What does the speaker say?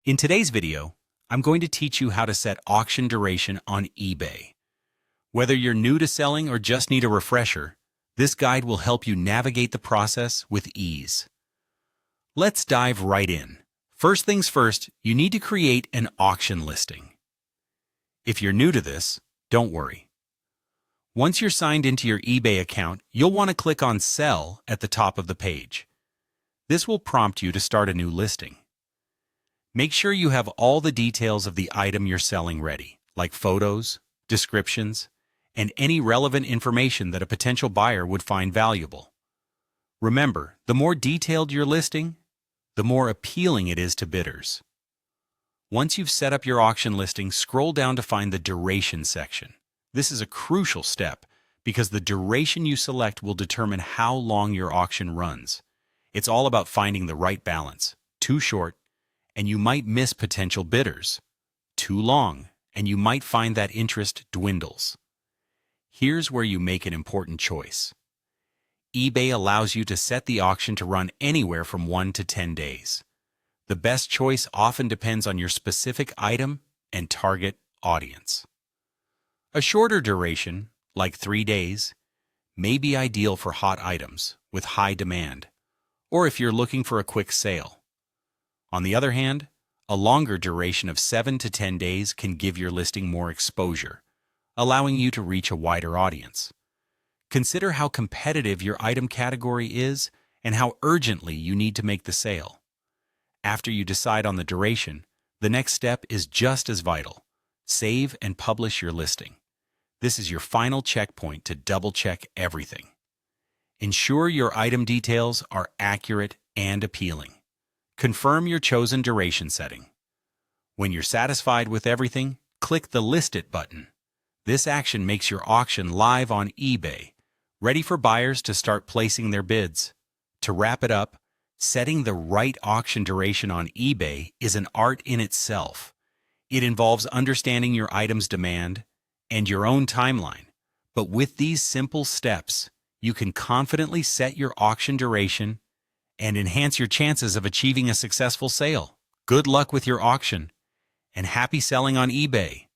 In today's video, I'm going to teach you how to set auction duration on eBay. Whether you're new to selling or just need a refresher, this guide will help you navigate the process with ease. Let's dive right in. First things first, you need to create an auction listing. If you're new to this, don't worry. Once you're signed into your eBay account, you'll want to click on Sell at the top of the page. This will prompt you to start a new listing. Make sure you have all the details of the item you're selling ready, like photos, descriptions, and any relevant information that a potential buyer would find valuable. Remember, the more detailed your listing, the more appealing it is to bidders. Once you've set up your auction listing, scroll down to find the duration section. This is a crucial step because the duration you select will determine how long your auction runs. It's all about finding the right balance. Too short, and you might miss potential bidders. Too long, and you might find that interest dwindles. Here's where you make an important choice. eBay allows you to set the auction to run anywhere from 1 to 10 days. The best choice often depends on your specific item and target audience. A shorter duration, like 3 days, may be ideal for hot items with high demand, or if you're looking for a quick sale. On the other hand, a longer duration of 7 to 10 days can give your listing more exposure, allowing you to reach a wider audience. Consider how competitive your item category is and how urgently you need to make the sale. After you decide on the duration, the next step is just as vital. Save and publish your listing. This is your final checkpoint to double-check everything. Ensure your item details are accurate and appealing. Confirm your chosen duration setting. When you're satisfied with everything, click the List It button. This action makes your auction live on eBay, ready for buyers to start placing their bids. To wrap it up, setting the right auction duration on eBay is an art in itself. It involves understanding your item's demand and your own timeline. But with these simple steps, you can confidently set your auction duration and enhance your chances of achieving a successful sale. Good luck with your auction, and happy selling on eBay!